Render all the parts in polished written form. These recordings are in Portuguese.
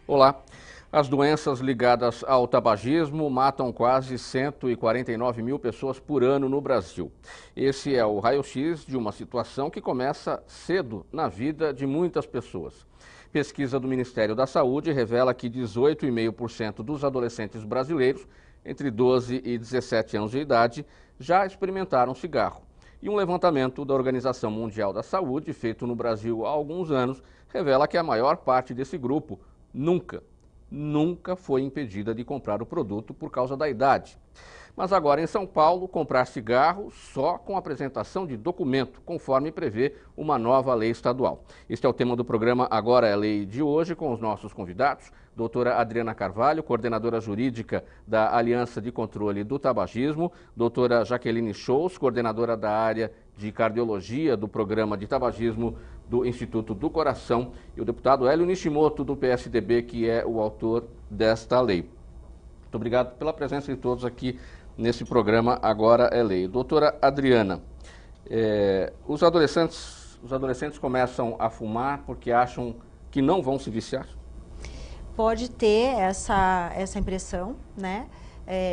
Olá. As doenças ligadas ao tabagismo matam quase 149 mil pessoas por ano no Brasil. Esse é o raio-x de uma situação que começa cedo na vida de muitas pessoas. Pesquisa do Ministério da Saúde revela que 18,5% dos adolescentes brasileiros entre 12 e 17 anos de idade já experimentaram cigarro. E um levantamento da Organização Mundial da Saúde, feito no Brasil há alguns anos, revela que a maior parte desse grupo nunca foi impedida de comprar o produto por causa da idade. Mas agora em São Paulo, comprar cigarro só com apresentação de documento, conforme prevê uma nova lei estadual. Este é o tema do programa Agora é Lei de hoje, com os nossos convidados. Doutora Adriana Carvalho, coordenadora jurídica da Aliança de Controle do Tabagismo. Doutora Jaqueline Scholz, coordenadora da área de cardiologia do programa de tabagismo do Instituto do Coração. E o deputado Hélio Nishimoto, do PSDB, que é o autor desta lei. Muito obrigado pela presença de todos aqui nesse programa Agora é Lei. Doutora Adriana, os adolescentes começam a fumar porque acham que não vão se viciar? Pode ter essa impressão, né,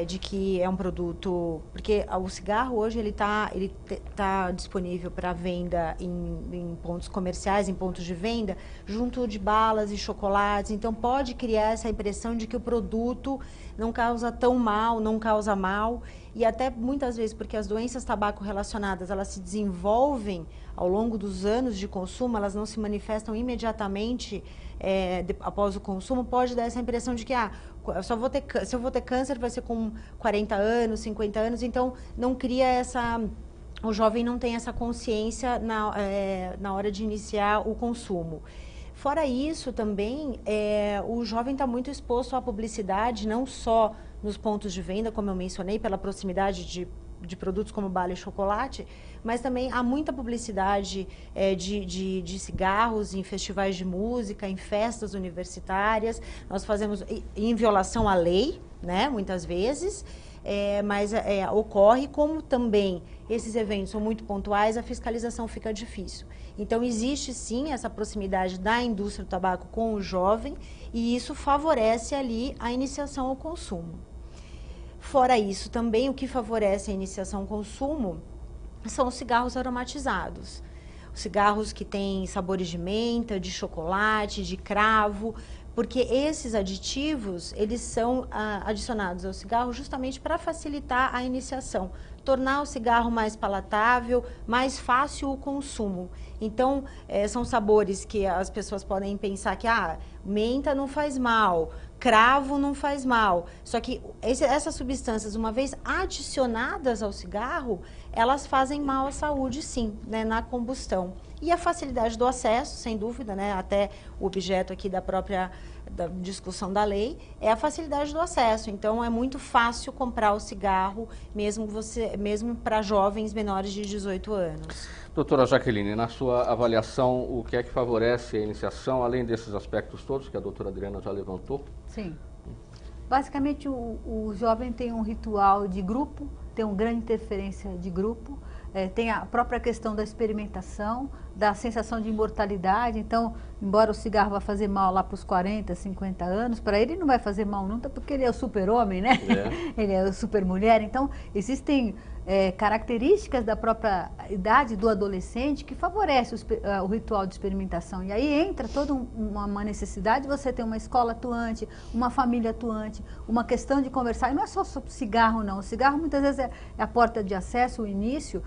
de que é um produto, porque o cigarro hoje ele tá disponível para venda em pontos comerciais, em pontos de venda, junto de balas e chocolates. Então pode criar essa impressão de que o produto não causa tão mal, não causa mal, e até muitas vezes porque as doenças tabaco relacionadas, elas se desenvolvem ao longo dos anos de consumo, elas não se manifestam imediatamente após o consumo. Pode dar essa impressão de que se eu vou ter câncer vai ser com 40 anos, 50 anos, então não cria o jovem não tem essa consciência na hora de iniciar o consumo. Fora isso também, o jovem está muito exposto à publicidade, não só nos pontos de venda, como eu mencionei, pela proximidade de produtos como bala e chocolate, mas também há muita publicidade de cigarros em festivais de música, em festas universitárias. Nós fazemos em violação à lei, né, muitas vezes, mas ocorre, como também esses eventos são muito pontuais, a fiscalização fica difícil. Então existe sim essa proximidade da indústria do tabaco com o jovem, e isso favorece ali a iniciação ao consumo. Fora isso, também o que favorece a iniciação ao consumo são os cigarros aromatizados. Os cigarros que têm sabores de menta, de chocolate, de cravo, porque esses aditivos, eles são adicionados ao cigarro justamente para facilitar a iniciação, tornar o cigarro mais palatável, mais fácil o consumo. Então, são sabores que as pessoas podem pensar que menta não faz mal, cravo não faz mal. Só que essas substâncias, uma vez adicionadas ao cigarro, elas fazem mal à saúde, sim, né, na combustão. E a facilidade do acesso, sem dúvida, né, até o objeto aqui da discussão da lei, é a facilidade do acesso. Então, é muito fácil comprar o cigarro, mesmo para jovens menores de 18 anos. Doutora Jaqueline, na sua avaliação, o que é que favorece a iniciação, além desses aspectos todos que a doutora Adriana já levantou? Sim. Basicamente, o jovem tem um ritual de grupo, tem uma grande interferência de grupo, tem a própria questão da experimentação, da sensação de imortalidade. Então, embora o cigarro vá fazer mal lá para os 40, 50 anos, para ele não vai fazer mal nunca, porque ele é o super-homem, né? Ele é o super-mulher. Então, existem características da própria idade do adolescente que favorece o ritual de experimentação. E aí entra toda uma necessidade de você ter uma escola atuante, uma família atuante, uma questão de conversar. E não é só sobre cigarro, não. O cigarro muitas vezes é a porta de acesso, o início.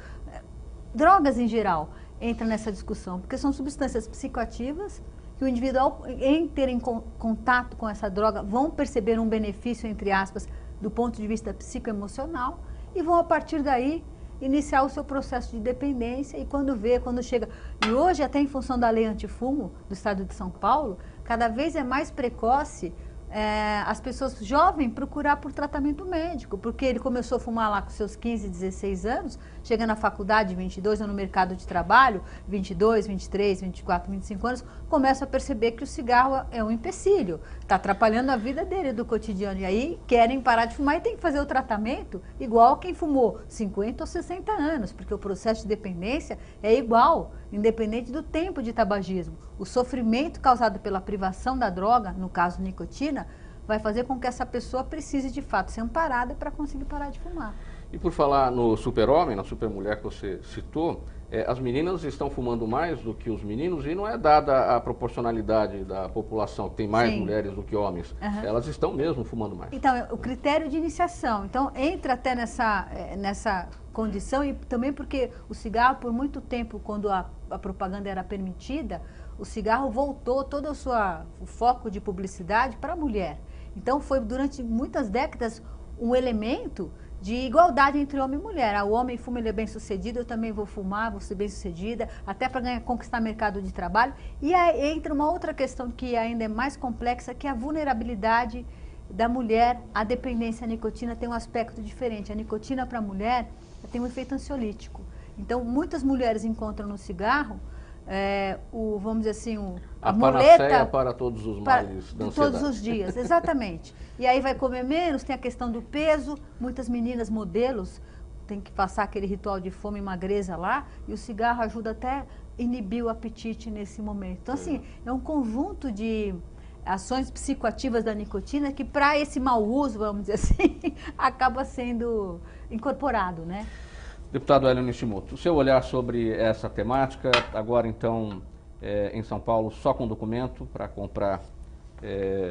Drogas em geral entram nessa discussão, porque são substâncias psicoativas que o indivíduo, em terem contato com essa droga, vão perceber um benefício, entre aspas, do ponto de vista psicoemocional, e vão, a partir daí, iniciar o seu processo de dependência. E quando chega... E hoje, até em função da lei antifumo do Estado de São Paulo, cada vez é mais precoce as pessoas jovens procurar por tratamento médico, porque ele começou a fumar lá com seus 15, 16 anos, chega na faculdade, 22, ou no mercado de trabalho, 22, 23, 24, 25 anos, começa a perceber que o cigarro é um empecilho, está atrapalhando a vida dele do cotidiano, e aí querem parar de fumar e tem que fazer o tratamento igual quem fumou 50 ou 60 anos, porque o processo de dependência é igual, independente do tempo de tabagismo. O sofrimento causado pela privação da droga, no caso nicotina, vai fazer com que essa pessoa precise de fato ser amparada para conseguir parar de fumar. E por falar no super-homem, na super-mulher que você citou, as meninas estão fumando mais do que os meninos e não é dada a proporcionalidade da população, que tem mais Sim. mulheres do que homens. Elas estão mesmo fumando mais. Então, o critério de iniciação. Então, entra até nessa condição e também porque o cigarro, por muito tempo, quando a propaganda era permitida, o cigarro voltou todo o foco de publicidade para a mulher. Então, foi durante muitas décadas um elemento de igualdade entre homem e mulher. O homem fuma, ele é bem sucedido, eu também vou fumar, vou ser bem sucedida, até para conquistar mercado de trabalho. E aí entra uma outra questão que ainda é mais complexa, que é a vulnerabilidade da mulher. A dependência à nicotina tem um aspecto diferente. A nicotina para a mulher tem um efeito ansiolítico. Então, muitas mulheres encontram no cigarro vamos dizer assim, a panaceia para todos os males da ansiedade. Todos os dias, exatamente. E aí vai comer menos, tem a questão do peso, muitas meninas modelos têm que passar aquele ritual de fome e magreza lá, e o cigarro ajuda até a inibir o apetite nesse momento. Então, assim, é um conjunto de ações psicoativas da nicotina que, para esse mau uso, vamos dizer assim, acaba sendo incorporado, né? Deputado Hélio Nishimoto, o seu olhar sobre essa temática, agora então em São Paulo só com documento para comprar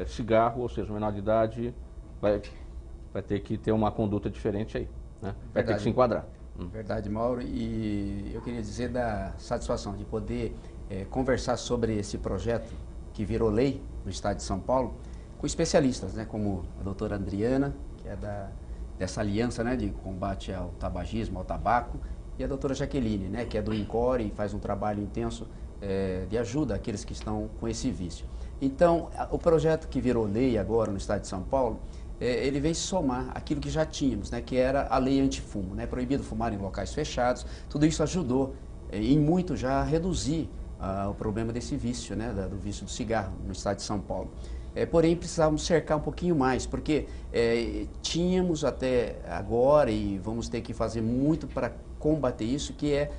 cigarro, ou seja, menor de idade, vai ter que ter uma conduta diferente aí, né? Vai ter que se enquadrar. Verdade, Mauro, e eu queria dizer da satisfação de poder conversar sobre esse projeto que virou lei no estado de São Paulo, com especialistas, né, como a doutora Adriana, que é dessa aliança, né, de combate ao tabagismo, ao tabaco, e a doutora Jaqueline, né, que é do INCORE e faz um trabalho intenso de ajuda àqueles que estão com esse vício. Então, o projeto que virou lei agora no estado de São Paulo, ele vem somar aquilo que já tínhamos, né, que era a lei antifumo, né, proibido fumar em locais fechados. Tudo isso ajudou em muito já a reduzir o problema desse vício, né, do vício do cigarro no estado de São Paulo. Porém, precisávamos cercar um pouquinho mais, porque tínhamos até agora, e vamos ter que fazer muito para combater isso, que é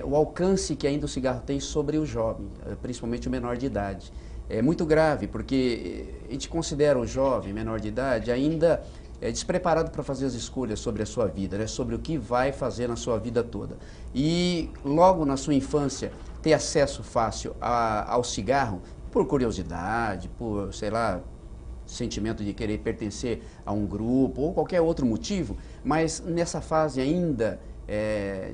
o alcance que ainda o cigarro tem sobre o jovem, principalmente o menor de idade. É muito grave, porque a gente considera o jovem, menor de idade, ainda despreparado para fazer as escolhas sobre a sua vida, né, sobre o que vai fazer na sua vida toda. E logo na sua infância, ter acesso fácil ao cigarro, por curiosidade, por, sei lá, sentimento de querer pertencer a um grupo ou qualquer outro motivo, mas nessa fase ainda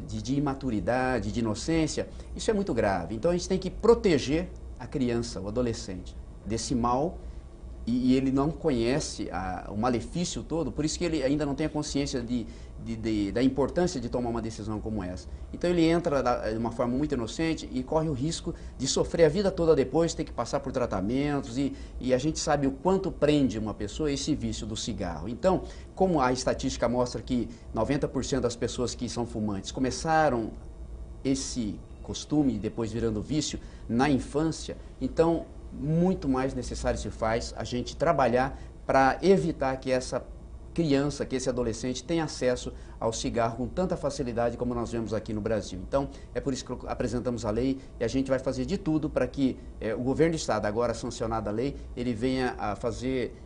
de imaturidade, de inocência, isso é muito grave. Então a gente tem que proteger a criança, o adolescente, desse mal, e ele não conhece o malefício todo, por isso que ele ainda não tem a consciência da importância de tomar uma decisão como essa. Então ele entra de uma forma muito inocente e corre o risco de sofrer a vida toda depois, ter que passar por tratamentos, e a gente sabe o quanto prende uma pessoa esse vício do cigarro. Então, como a estatística mostra que 90% das pessoas que são fumantes começaram esse costume, depois virando vício, na infância, então muito mais necessário se faz a gente trabalhar para evitar que essa criança, que esse adolescente tenha acesso ao cigarro com tanta facilidade como nós vemos aqui no Brasil. Então, é por isso que apresentamos a lei e a gente vai fazer de tudo para que o governo do estado, agora sancionada a lei, ele venha a fazer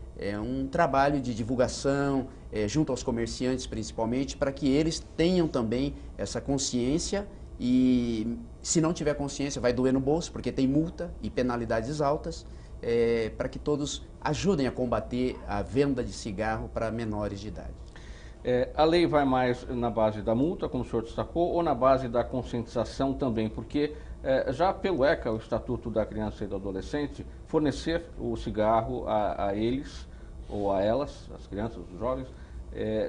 um trabalho de divulgação junto aos comerciantes principalmente, para que eles tenham também essa consciência. E se não tiver consciência, vai doer no bolso, porque tem multa e penalidades altas, para que todos ajudem a combater a venda de cigarro para menores de idade. A lei vai mais na base da multa, como o senhor destacou, ou na base da conscientização também? Porque já pelo ECA, o Estatuto da Criança e do Adolescente, fornecer o cigarro a eles ou a elas, as crianças, os jovens,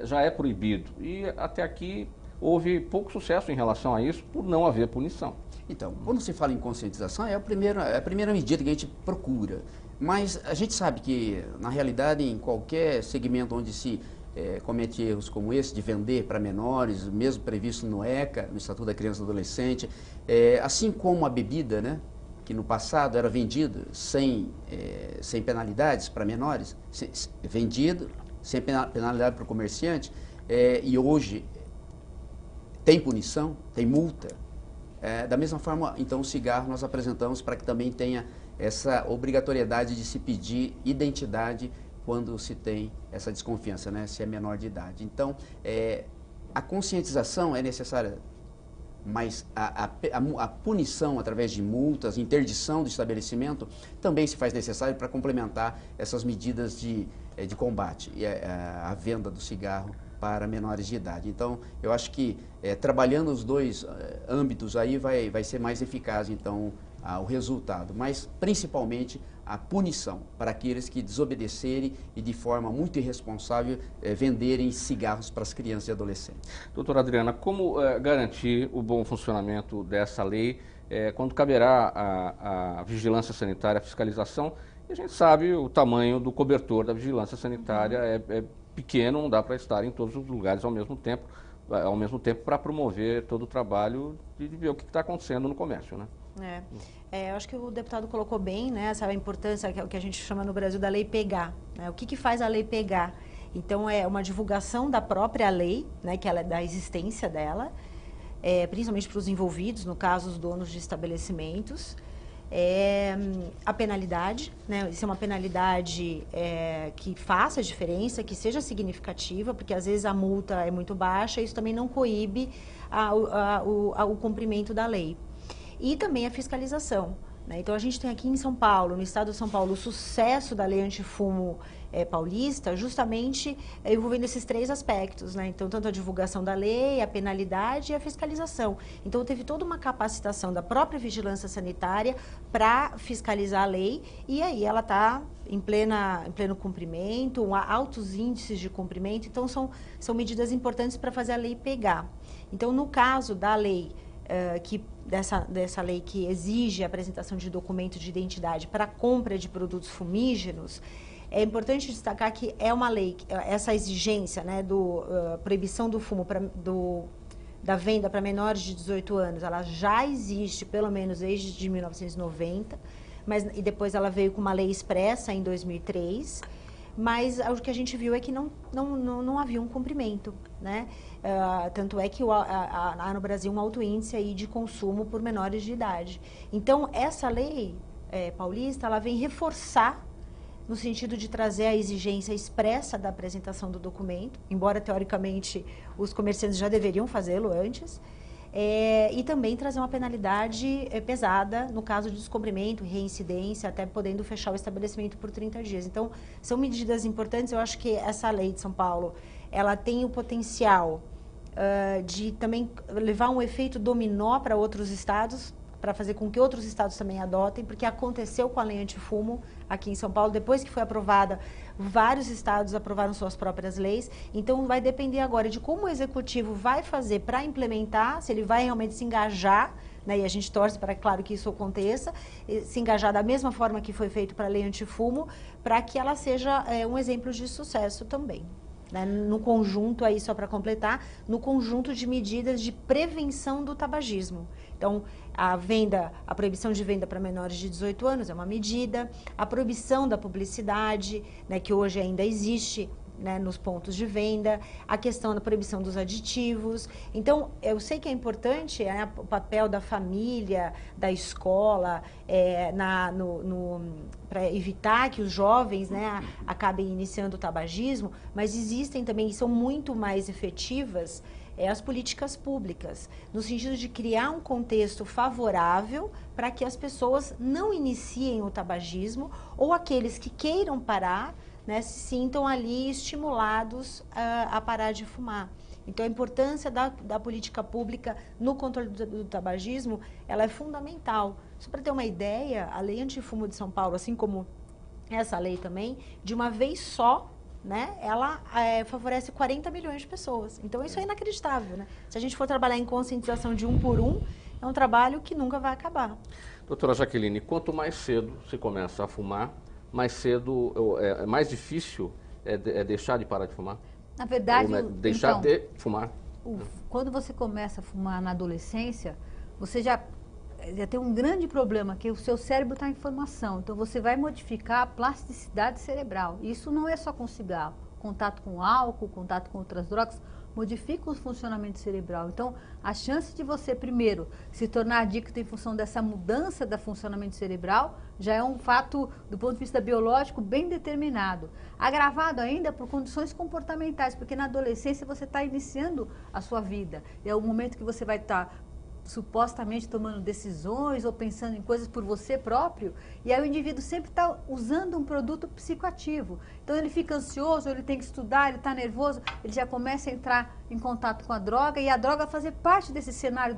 já é proibido. E até aqui houve pouco sucesso em relação a isso por não haver punição. Então, quando se fala em conscientização, é a primeira medida que a gente procura. Mas a gente sabe que, na realidade, em qualquer segmento onde se comete erros como esse, de vender para menores, mesmo previsto no ECA, no Estatuto da Criança e do Adolescente, assim como a bebida, né, que no passado era vendida sem penalidades para menores, vendido sem penalidade para o comerciante, e hoje tem punição, tem multa. Da mesma forma, então, o cigarro nós apresentamos para que também tenha essa obrigatoriedade de se pedir identidade quando se tem essa desconfiança, né, se é menor de idade. Então, a conscientização é necessária, mas a punição através de multas, interdição do estabelecimento, também se faz necessário para complementar essas medidas de combate à venda do cigarro para menores de idade. Então, eu acho que trabalhando os dois âmbitos aí vai ser mais eficaz, então, o resultado, mas principalmente a punição para aqueles que desobedecerem e de forma muito irresponsável venderem cigarros para as crianças e adolescentes. Doutora Adriana, como garantir o bom funcionamento dessa lei quando caberá a vigilância sanitária, a fiscalização? E a gente sabe o tamanho do cobertor da vigilância sanitária é pequeno, não dá para estar em todos os lugares ao mesmo tempo para promover todo o trabalho de ver o que está acontecendo no comércio, né? Eu acho que o deputado colocou bem, né, essa importância, que é o que a gente chama no Brasil da lei pegar, né? O que faz a lei pegar? Então, é uma divulgação da própria lei, né, que ela é da existência dela, principalmente para os envolvidos, no caso, os donos de estabelecimentos. A penalidade, né, isso é uma penalidade que faça a diferença, que seja significativa, porque às vezes a multa é muito baixa, isso também não coíbe o cumprimento da lei. E também a fiscalização, né? Então, a gente tem aqui em São Paulo, no estado de São Paulo, o sucesso da lei antifumo paulista, justamente envolvendo esses três aspectos, né? Então, tanto a divulgação da lei, a penalidade e a fiscalização. Então, teve toda uma capacitação da própria vigilância sanitária para fiscalizar a lei, e aí ela está em pleno cumprimento, altos índices de cumprimento. Então, são medidas importantes para fazer a lei pegar. Então, no caso da lei, dessa lei que exige a apresentação de documento de identidade para compra de produtos fumígenos, é importante destacar que é uma lei, essa exigência, né, proibição do fumo da venda para menores de 18 anos, ela já existe pelo menos desde 1990, e depois ela veio com uma lei expressa em 2003, mas o que a gente viu é que não havia um cumprimento, né? Tanto é que há no Brasil um alto índice aí de consumo por menores de idade. Então, essa lei paulista, ela vem reforçar no sentido de trazer a exigência expressa da apresentação do documento, embora teoricamente os comerciantes já deveriam fazê-lo antes, e também trazer uma penalidade pesada no caso de descumprimento, reincidência, até podendo fechar o estabelecimento por 30 dias. Então, são medidas importantes. Eu acho que essa lei de São Paulo, ela tem o potencial de também levar um efeito dominó para outros estados, para fazer com que outros estados também adotem, porque aconteceu com a lei antifumo aqui em São Paulo, depois que foi aprovada, vários estados aprovaram suas próprias leis. Então, vai depender agora de como o executivo vai fazer para implementar, se ele vai realmente se engajar, né, e a gente torce para, claro, que isso aconteça, se engajar da mesma forma que foi feito para a lei antifumo, para que ela seja um exemplo de sucesso também. Né, no conjunto, aí só para completar, no conjunto de medidas de prevenção do tabagismo. Então, a proibição de venda para menores de 18 anos é uma medida, a proibição da publicidade, né, que hoje ainda existe, né, nos pontos de venda, a questão da proibição dos aditivos. Então, eu sei que é importante o papel da família, da escola, para evitar que os jovens, né, acabem iniciando o tabagismo, mas existem também, e são muito mais efetivas, as políticas públicas, no sentido de criar um contexto favorável para que as pessoas não iniciem o tabagismo, ou aqueles que queiram parar, né, se sintam ali estimulados a parar de fumar. Então, a importância da política pública no controle do tabagismo, ela é fundamental. Só para ter uma ideia, a lei antifumo de São Paulo, assim como essa lei também, de uma vez só, né, ela favorece 40 milhões de pessoas. Então, isso é inacreditável, né? Se a gente for trabalhar em conscientização de um por um, é um trabalho que nunca vai acabar. Doutora Jaqueline, quanto mais cedo se começa a fumar, mais cedo, é mais difícil deixar de parar de fumar? Na verdade, deixar então, de fumar? Quando você começa a fumar na adolescência, você já tem um grande problema, que o seu cérebro está em formação. Então, você vai modificar a plasticidade cerebral. Isso não é só com cigarro. Contato com álcool, contato com outras drogas, modifica o funcionamento cerebral. Então, a chance de você, primeiro, se tornar adicto em função dessa mudança do funcionamento cerebral, já é um fato, do ponto de vista biológico, bem determinado. Agravado ainda por condições comportamentais, porque na adolescência você está iniciando a sua vida. É o momento que você vai estar supostamente tomando decisões ou pensando em coisas por você próprio, e aí o indivíduo sempre está usando um produto psicoativo. Então ele fica ansioso, ele tem que estudar, ele está nervoso, ele já começa a entrar em contato com a droga, e a droga fazer parte desse cenário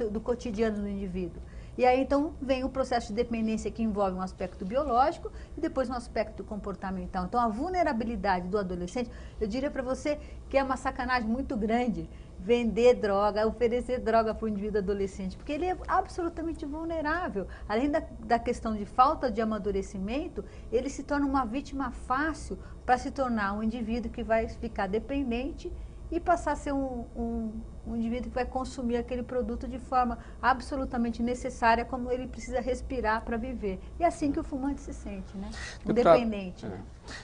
do cotidiano do indivíduo. E aí então vem o processo de dependência, que envolve um aspecto biológico e depois um aspecto comportamental. Então a vulnerabilidade do adolescente, eu diria para você que é uma sacanagem muito grande vender droga, oferecer droga para o indivíduo adolescente, porque ele é absolutamente vulnerável. Além da questão de falta de amadurecimento, ele se torna uma vítima fácil para se tornar um indivíduo que vai ficar dependente e passar a ser um indivíduo que vai consumir aquele produto de forma absolutamente necessária, como ele precisa respirar para viver. E é assim que o fumante se sente, né? Um dependente. Né?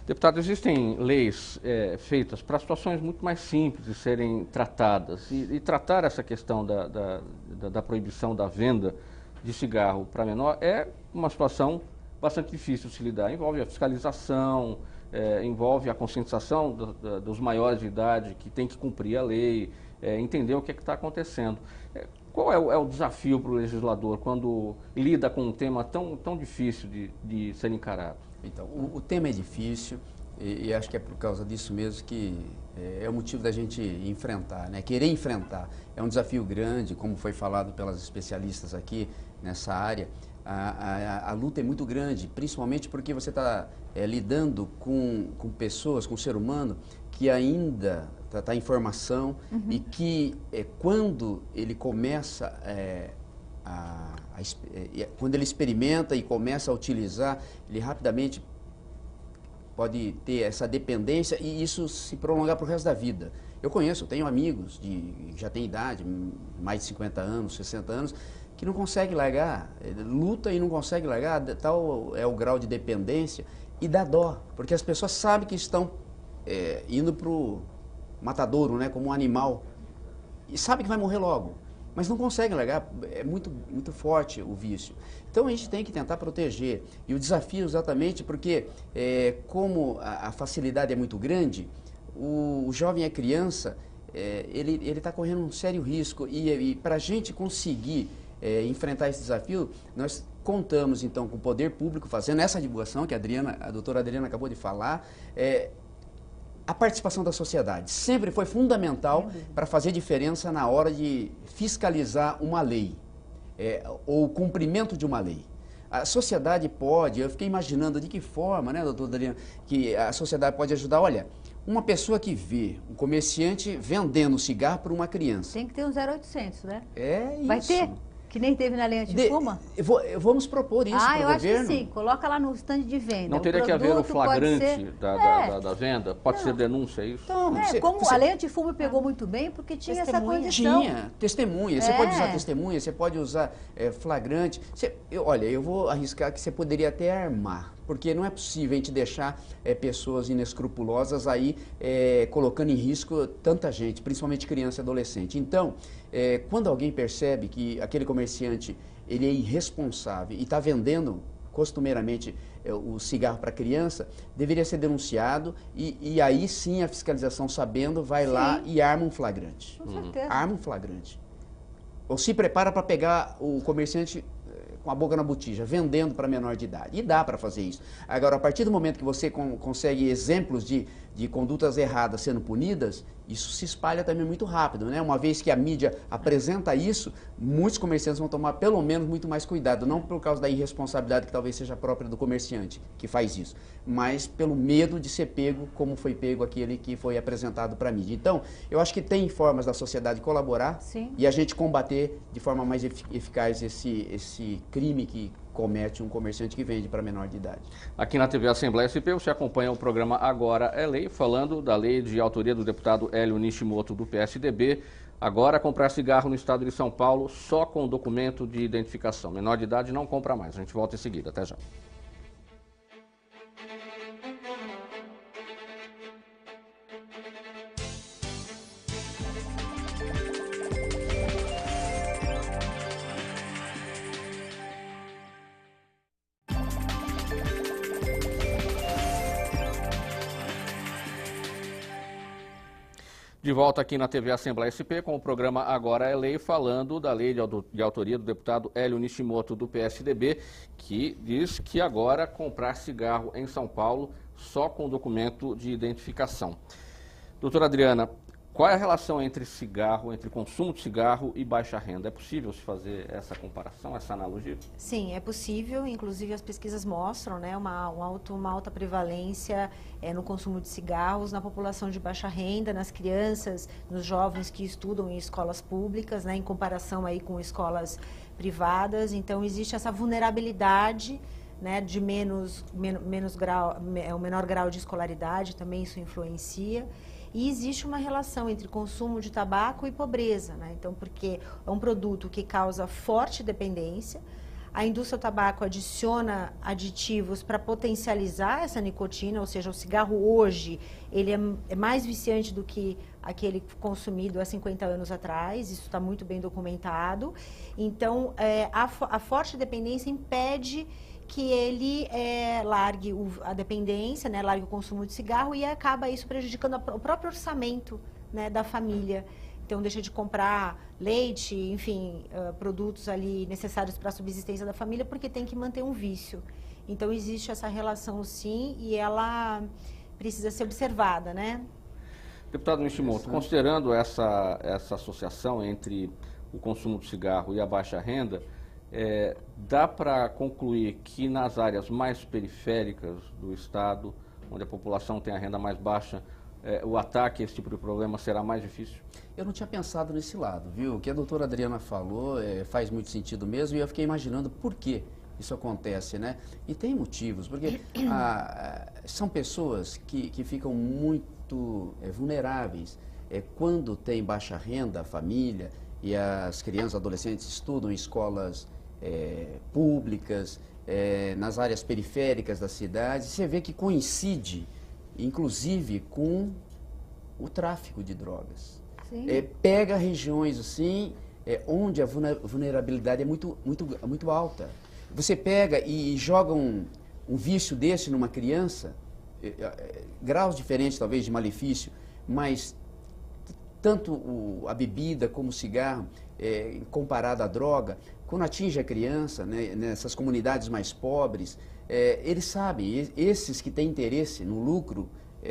Deputado, existem leis feitas para situações muito mais simples de serem tratadas. E tratar essa questão da proibição da venda de cigarro para menor é uma situação bastante difícil de se lidar. Envolve a fiscalização, envolve a conscientização dos maiores de idade que tem que cumprir a lei, entender o que está acontecendo. Qual é o desafio para o legislador quando lida com um tema tão difícil de ser encarado? Então, o tema é difícil e acho que é por causa disso mesmo que é o motivo da gente enfrentar, né? Querer enfrentar. É um desafio grande, como foi falado pelas especialistas aqui nessa área. A luta é muito grande, principalmente porque você está lidando com pessoas, com o ser humano que ainda está em formação e que quando ele começa quando ele experimenta e começa a utilizar, ele rapidamente pode ter essa dependência e isso se prolongar para o resto da vida. Eu tenho amigos que já têm idade, mais de 50 anos, 60 anos, que não consegue largar, luta e não consegue largar, tal é o grau de dependência e dá dó, porque as pessoas sabem que estão indo para o matadouro, né, como um animal, e sabem que vai morrer logo, mas não conseguem largar, é muito, muito forte o vício. Então a gente tem que tentar proteger, e o desafio exatamente porque como a facilidade é muito grande, o jovem, a criança, ele está correndo um sério risco, e para a gente conseguir enfrentar esse desafio, nós contamos então com o poder público fazendo essa divulgação que a doutora Adriana acabou de falar, a participação da sociedade sempre foi fundamental para fazer diferença na hora de fiscalizar uma lei, ou o cumprimento de uma lei. A sociedade pode, eu fiquei imaginando de que forma, né, doutora Adriana, que a sociedade pode ajudar. Olha, uma pessoa que vê um comerciante vendendo cigarro para uma criança. Tem que ter um 0800, né? É isso. Vai ter? Que nem teve na lei antifuma? Vamos propor isso para o governo. Eu acho que sim. Coloca lá no stand de venda. Não teria que haver o flagrante da venda? Pode ser denúncia, é isso? Então, a lei antifuma pegou muito bem, porque tinha essa condição. Tinha, testemunha. Você pode usar testemunha, você pode usar flagrante. Olha, eu vou arriscar que você poderia até armar, porque não é possível a gente deixar pessoas inescrupulosas aí colocando em risco tanta gente, principalmente criança e adolescente. Então, quando alguém percebe que aquele comerciante ele é irresponsável e está vendendo costumeiramente o cigarro para criança, deveria ser denunciado e aí sim a fiscalização, sabendo, vai lá e arma um flagrante. Com certeza. Arma um flagrante. Ou se prepara para pegar o comerciante com a boca na botija, vendendo para menor de idade. E dá para fazer isso. Agora, a partir do momento que você consegue exemplos de condutas erradas sendo punidas, isso se espalha também muito rápido, né? Uma vez que a mídia apresenta isso, muitos comerciantes vão tomar pelo menos muito mais cuidado, não por causa da irresponsabilidade que talvez seja própria do comerciante que faz isso, mas pelo medo de ser pego como foi pego aquele que foi apresentado para a mídia. Então, eu acho que tem formas da sociedade colaborar e a gente combater de forma mais eficaz esse crime que comete um comerciante que vende para menor de idade. Aqui na TV Assembleia SP você acompanha o programa Agora é Lei, falando da lei de autoria do deputado Hélio Nishimoto do PSDB. Agora, comprar cigarro no estado de São Paulo só com documento de identificação. Menor de idade não compra mais. A gente volta em seguida. Até já. De volta aqui na TV Assembleia SP com o programa Agora é Lei, falando da lei de autoria do deputado Hélio Nishimoto do PSDB, que diz que agora comprar cigarro em São Paulo só com documento de identificação. Doutora Adriana, qual é a relação entre cigarro, entre consumo de cigarro e baixa renda? É possível se fazer essa comparação, essa analogia? Sim, é possível. Inclusive as pesquisas mostram, né, uma alta prevalência no consumo de cigarros na população de baixa renda, nas crianças, nos jovens que estudam em escolas públicas, né, em comparação aí com escolas privadas. Então existe essa vulnerabilidade, né, de menor grau de escolaridade, também isso influencia. E existe uma relação entre consumo de tabaco e pobreza, né? Então, porque é um produto que causa forte dependência, a indústria do tabaco adiciona aditivos para potencializar essa nicotina, ou seja, o cigarro hoje ele é mais viciante do que aquele consumido há 50 anos atrás, isso está muito bem documentado. Então, a forte dependência impede que ele largue a dependência, né, largue o consumo de cigarro e acaba isso prejudicando o próprio orçamento, né, da família. Então deixa de comprar leite, enfim, produtos ali necessários para a subsistência da família porque tem que manter um vício. Então existe essa relação sim e ela precisa ser observada, né? Deputado Nishimoto, considerando essa associação entre o consumo de cigarro e a baixa renda, dá para concluir que nas áreas mais periféricas do estado, onde a população tem a renda mais baixa, o ataque a esse tipo de problema será mais difícil? Eu não tinha pensado nesse lado, viu? O que a doutora Adriana falou faz muito sentido mesmo e eu fiquei imaginando por que isso acontece, né? E tem motivos, porque são pessoas que ficam muito vulneráveis quando tem baixa renda, a família e as crianças, adolescentes estudam em escolas públicas, nas áreas periféricas da cidade, você vê que coincide, inclusive, com o tráfico de drogas. Pega regiões assim, onde a vulnerabilidade é muito alta. Você pega e joga um vício desse numa criança, graus diferentes talvez de malefício, mas tanto a bebida como o cigarro, comparado à droga, quando atinge a criança, né, nessas comunidades mais pobres, eles sabem, esses que têm interesse no lucro,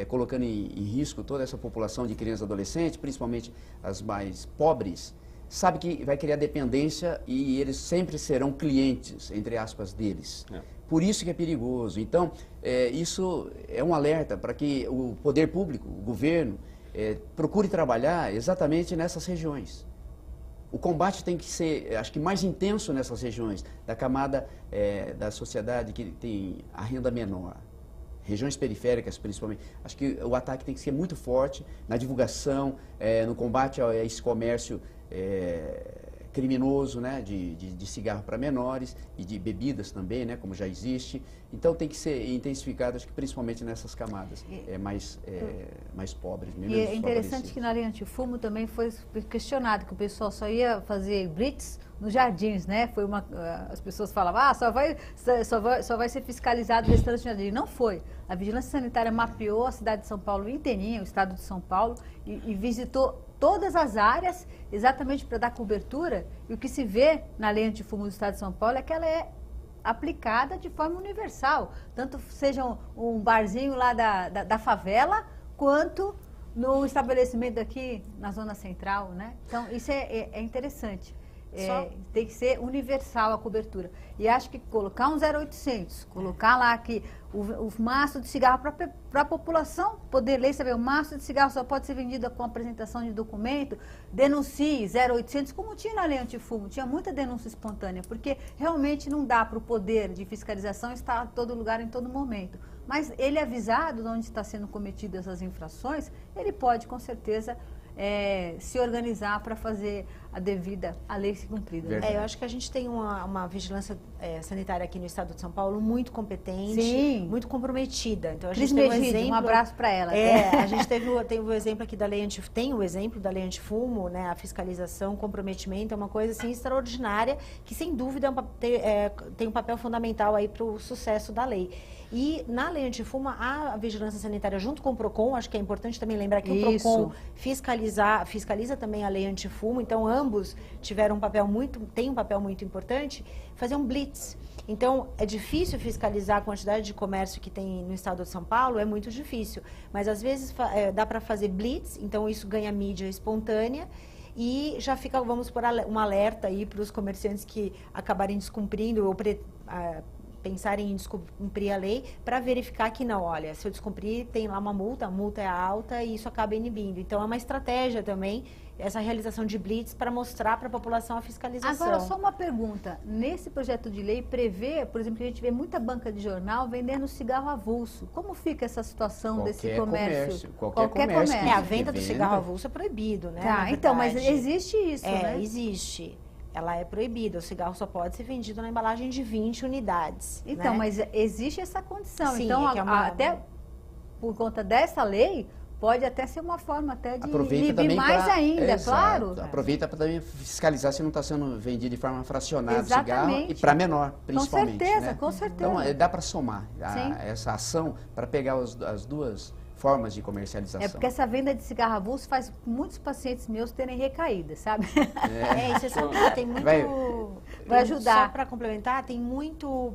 colocando em risco toda essa população de crianças e adolescentes, principalmente as mais pobres, sabe que vai criar dependência e eles sempre serão clientes, entre aspas, deles. Por isso que é perigoso. Então, isso é um alerta para que o poder público, o governo, procure trabalhar exatamente nessas regiões. O combate tem que ser, acho que mais intenso nessas regiões, da camada da sociedade que tem a renda menor. Regiões periféricas, principalmente. Acho que o ataque tem que ser muito forte na divulgação, no combate a esse comércio criminoso, né, de cigarro para menores e de bebidas também, né, como já existe. Então tem que ser intensificado, acho que principalmente nessas camadas mais pobres. E é interessante que na lei antifumo também foi questionado que o pessoal só ia fazer blitz nos jardins, né? Foi as pessoas falavam, só vai ser fiscalizado o restaurante de jardim. Não foi. A Vigilância Sanitária mapeou a cidade de São Paulo inteirinha, o estado de São Paulo, e visitou todas as áreas, exatamente para dar cobertura. E o que se vê na lei antifumo do estado de São Paulo é que ela é aplicada de forma universal. Tanto seja um barzinho lá da favela, quanto no estabelecimento aqui na zona central, né? Então, isso é interessante. tem que ser universal a cobertura. E acho que colocar um 0800, colocar lá que o maço de cigarro para a população poder ler, saber, o maço de cigarro só pode ser vendido com apresentação de documento, denuncie 0800, como tinha na lei antifumo, tinha muita denúncia espontânea, porque realmente não dá para o poder de fiscalização estar em todo lugar, em todo momento. Mas ele avisado de onde está sendo cometidas essas infrações, ele pode com certeza se organizar para fazer a lei se cumprida. Eu acho que a gente tem uma vigilância sanitária aqui no estado de São Paulo muito competente, Sim, muito comprometida. Então a Cris gente tem Megido, um abraço para ela. A gente tem o exemplo aqui da lei tem o exemplo da lei antifumo, né? A fiscalização, o comprometimento é uma coisa assim extraordinária que sem dúvida tem um papel fundamental aí para o sucesso da lei. E na lei antifumo, a vigilância sanitária junto com o PROCON, acho que é importante também lembrar que o PROCON fiscaliza também a lei antifumo, então ambos têm um papel muito importante, fazer um blitz. Então, é difícil fiscalizar a quantidade de comércio que tem no estado de São Paulo, é muito difícil, mas às vezes dá para fazer blitz, então isso ganha mídia espontânea, e já fica, vamos por um alerta aí para os comerciantes que acabarem descumprindo ou pensarem em descumprir a lei, para verificar que não, olha, se eu descumprir, tem lá uma multa, a multa é alta e isso acaba inibindo. Então, é uma estratégia também, essa realização de blitz para mostrar para a população a fiscalização. Agora, só uma pergunta. Nesse projeto de lei prevê, por exemplo, que a gente vê muita banca de jornal vendendo cigarro avulso. Como fica essa situação desse comércio? Qualquer comércio. A venda do cigarro avulso é proibido, né? Tá, então, mas existe isso, né? Existe. Ela é proibida, o cigarro só pode ser vendido na embalagem de 20 unidades. Então, né? Mas existe essa condição. Sim, então, até por conta dessa lei, pode até ser uma forma até de inibir mais ainda, claro. Aproveita para também fiscalizar se não está sendo vendido de forma fracionada o cigarro e para menor, principalmente. Com certeza, né? com certeza. Então, dá para somar essa ação para pegar as duas formas de comercialização. Porque essa venda de cigarro avulso faz muitos pacientes meus terem recaídas, sabe? E você sabe, tem muito... Vai ajudar. Só para complementar, tem muito,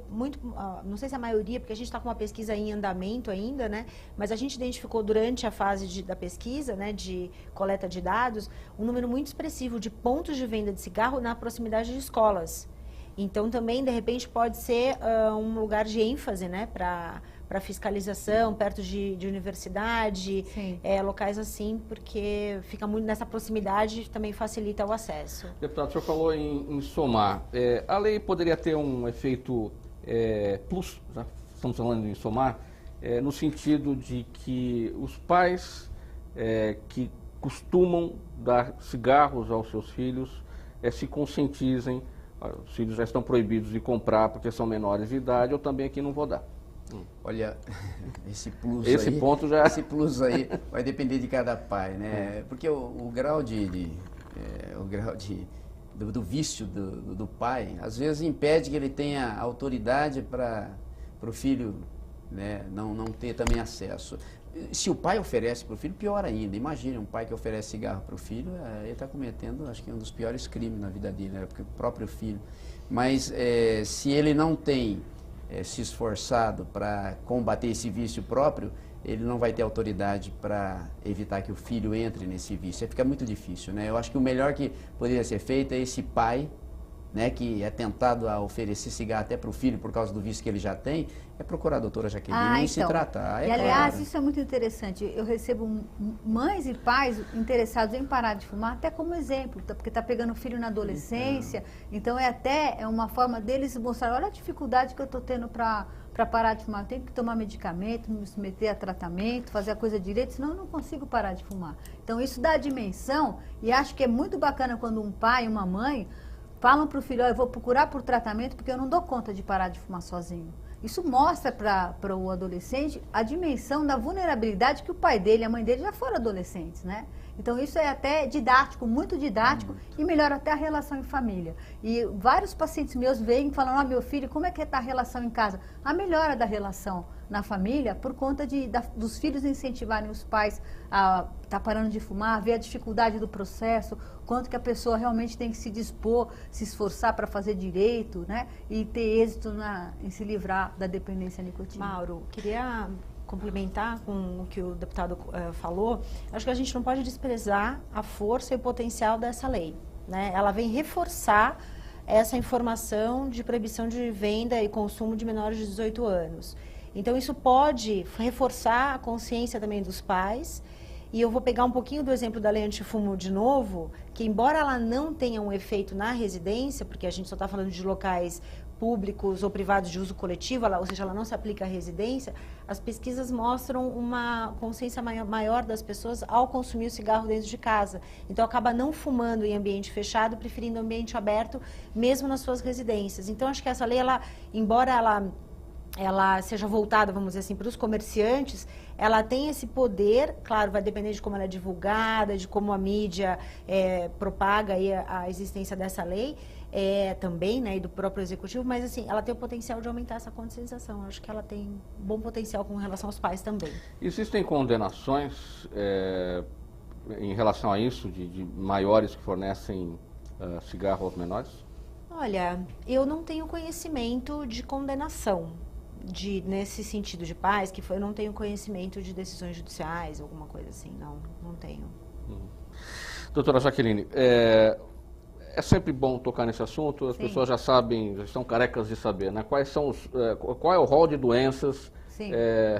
não sei se a maioria, porque a gente está com uma pesquisa em andamento ainda, né? Mas a gente identificou durante a fase da pesquisa, né, de coleta de dados, um número muito expressivo de pontos de venda de cigarro na proximidade de escolas. Então, também, de repente, pode ser um lugar de ênfase, né, para fiscalização, perto de universidade, locais assim, porque fica muito nessa proximidade, também facilita o acesso. Deputado, o senhor falou em somar. A lei poderia ter um efeito plus, já estamos falando em somar, no sentido de que os pais que costumam dar cigarros aos seus filhos se conscientizem. Os filhos já estão proibidos de comprar porque são menores de idade, eu também aqui não vou dar. Olha, esse plus aí vai depender de cada pai, né? Porque o grau do vício do pai, às vezes impede que ele tenha autoridade para o filho, né, não ter também acesso. Se o pai oferece para o filho, pior ainda. Imagine um pai que oferece cigarro para o filho, ele está cometendo, acho que um dos piores crimes na vida dele, né? Porque o próprio filho. Mas se ele não tem se esforçado para combater esse vício próprio, ele não vai ter autoridade para evitar que o filho entre nesse vício. Fica muito difícil, né? Eu acho que o melhor que poderia ser feito é esse pai, né, que é tentado a oferecer cigarro até para o filho por causa do vício que ele já tem, é procurar a doutora Jaqueline e se tratar. E aliás, isso é muito interessante. Eu recebo mães e pais interessados em parar de fumar, até como exemplo, porque está pegando o filho na adolescência, então é uma forma deles mostrar, olha a dificuldade que eu estou tendo para parar de fumar. Eu tenho que tomar medicamento, me submeter a tratamento, fazer a coisa direito, senão eu não consigo parar de fumar. Então isso dá dimensão, e acho que é muito bacana quando um pai e uma mãe falam para o filho, eu vou procurar por tratamento porque eu não dou conta de parar de fumar sozinho. Isso mostra para o adolescente a dimensão da vulnerabilidade que o pai dele e a mãe dele já foram adolescentes, né? Então isso é até didático, muito didático, e melhora até a relação em família. E vários pacientes meus vêm falando, meu filho, como é que está a relação em casa? A melhora da relação na família por conta dos filhos incentivarem os pais a estar parando de fumar, ver a dificuldade do processo, quanto que a pessoa realmente tem que se dispor, se esforçar para fazer direito, né? E ter êxito em se livrar da dependência à nicotina. Mauro, queria complementar com o que o deputado falou. Acho que a gente não pode desprezar a força e o potencial dessa lei. né? Ela vem reforçar essa informação de proibição de venda e consumo de menores de 18 anos. Então, isso pode reforçar a consciência também dos pais. E eu vou pegar um pouquinho do exemplo da lei antifumo de novo, que embora ela não tenha um efeito na residência, porque a gente só está falando de locais públicos ou privados de uso coletivo, ou seja, ela não se aplica à residência, as pesquisas mostram uma consciência maior das pessoas ao consumir o cigarro dentro de casa. Então, acaba não fumando em ambiente fechado, preferindo ambiente aberto, mesmo nas suas residências. Então, acho que essa lei, embora ela seja voltada, vamos dizer assim, para os comerciantes, ela tem esse poder, claro, vai depender de como ela é divulgada, de como a mídia propaga aí a existência dessa lei, também, né, e do próprio executivo, mas assim, ela tem o potencial de aumentar essa conscientização. Eu acho que ela tem bom potencial com relação aos pais também. Existem condenações em relação a isso, de maiores que fornecem cigarro aos menores? Olha, eu não tenho conhecimento de condenação, nesse sentido de pais, eu não tenho conhecimento de decisões judiciais, alguma coisa assim, não tenho. Doutora Jaqueline, é sempre bom tocar nesse assunto, as pessoas já sabem, já estão carecas de saber, né? Qual é o rol de doenças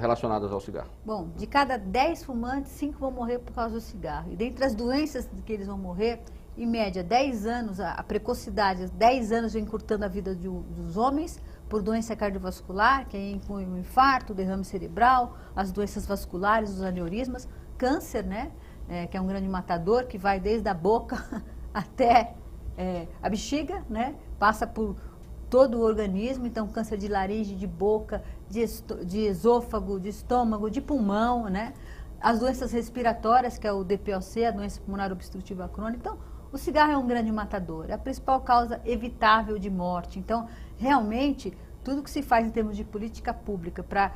relacionadas ao cigarro? Bom, de cada 10 fumantes, 5 vão morrer por causa do cigarro. E dentre as doenças que eles vão morrer, em média, 10 anos, a precocidade, 10 anos vem encurtando a vida dos homens por doença cardiovascular, que inclui o infarto, o derrame cerebral, as doenças vasculares, os aneurismas, câncer, né? Que é um grande matador, que vai desde a boca até a bexiga, né? Passa por todo o organismo, então câncer de laringe, de boca, de esôfago, de estômago, de pulmão, né? As doenças respiratórias, que é o DPOC, a doença pulmonar obstrutiva crônica. Então, o cigarro é um grande matador, é a principal causa evitável de morte. Então, realmente, tudo que se faz em termos de política pública para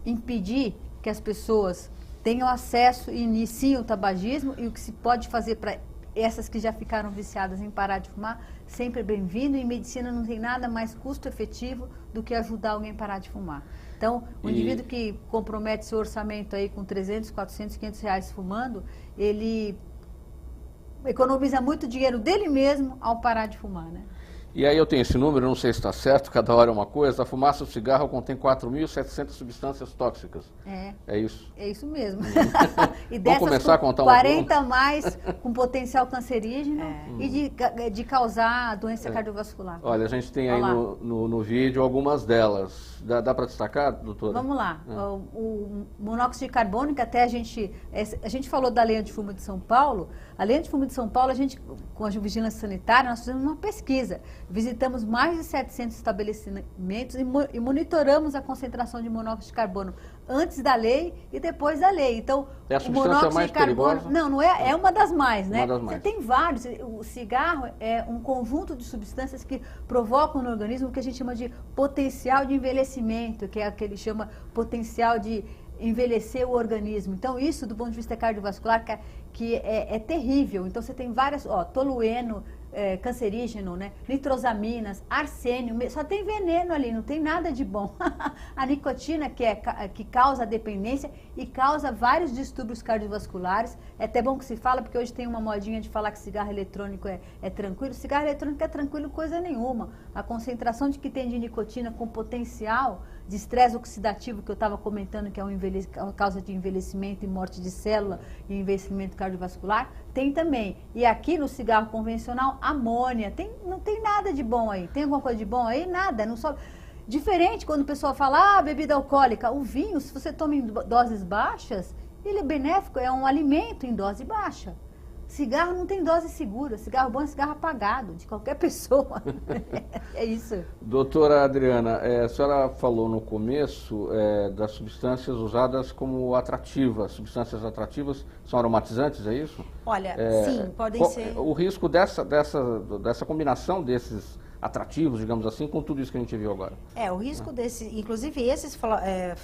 impedir que as pessoas tenham acesso e iniciem o tabagismo, e o que se pode fazer para essas que já ficaram viciadas em parar de fumar, sempre é bem-vindo. E medicina não tem nada mais custo efetivo do que ajudar alguém a parar de fumar. Então, o indivíduo que compromete seu orçamento aí com 300, 400, 500 reais fumando, ele economiza muito dinheiro dele mesmo ao parar de fumar, né? E aí eu tenho esse número, não sei se está certo, cada hora é uma coisa. A fumaça do cigarro contém 4.700 substâncias tóxicas. É isso? É isso mesmo. E vamos começar a contar 40 mais com potencial cancerígeno e de causar doença cardiovascular. Olha, a gente tem aí no vídeo algumas delas. Dá para destacar, doutora? Vamos lá. O monóxido de carbono, que até a gente falou da lei antifumo de São Paulo. A lei antifumo de São Paulo, com a vigilância sanitária, nós fizemos uma pesquisa. Visitamos mais de 700 estabelecimentos e monitoramos a concentração de monóxido de carbono antes da lei e depois da lei. Então, é a substância mais perigosa? Não é uma das mais, né? Uma das mais. Você tem vários. O cigarro é um conjunto de substâncias que provocam no organismo o que a gente chama de potencial de envelhecimento, que é o que ele chama potencial de envelhecer o organismo. Então, isso, do ponto de vista cardiovascular, que é terrível. Então, você tem várias, tolueno, cancerígeno, né? Nitrosaminas, arsênio, só tem veneno ali, não tem nada de bom. A nicotina, que causa dependência e causa vários distúrbios cardiovasculares. É até bom que se fala, porque hoje tem uma modinha de falar que cigarro eletrônico é tranquilo. Cigarro eletrônico é tranquilo coisa nenhuma. A concentração de que tem de nicotina com potencial de estresse oxidativo, que eu estava comentando, que é uma causa de envelhecimento e morte de célula e envelhecimento cardiovascular, tem também. E aqui no cigarro convencional, amônia, não tem nada de bom aí. Tem alguma coisa de bom aí? Nada, não só... Diferente quando o pessoal fala, bebida alcoólica, o vinho, se você toma em doses baixas, ele é benéfico, é um alimento em dose baixa. Cigarro não tem dose segura, cigarro bom é cigarro apagado, de qualquer pessoa. É isso. Doutora Adriana, a senhora falou no começo das substâncias usadas como atrativas. Substâncias atrativas são aromatizantes, é isso? Olha, sim, podem ser. O risco dessa combinação desses atrativos, digamos assim, com tudo isso que a gente viu agora. O risco inclusive esses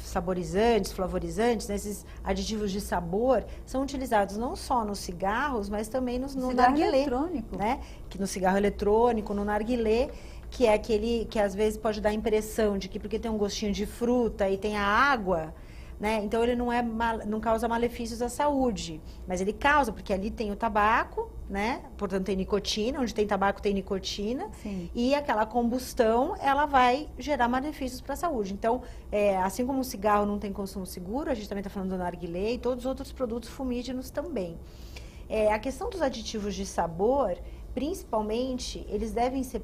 saborizantes, flavorizantes, esses aditivos de sabor, são utilizados não só nos cigarros, mas também no narguilé, eletrônico, né? Que no cigarro eletrônico, no narguilé, que é aquele que às vezes pode dar a impressão de que porque tem um gostinho de fruta e tem a água, né? Então ele não causa malefícios à saúde, mas ele causa, porque ali tem o tabaco, né? Portanto tem nicotina, onde tem tabaco tem nicotina. Sim. E aquela combustão, ela vai gerar malefícios para a saúde. Então, assim como o cigarro não tem consumo seguro, a gente também está falando do narguilé e todos os outros produtos fumígenos também. A questão dos aditivos de sabor, principalmente, eles devem ser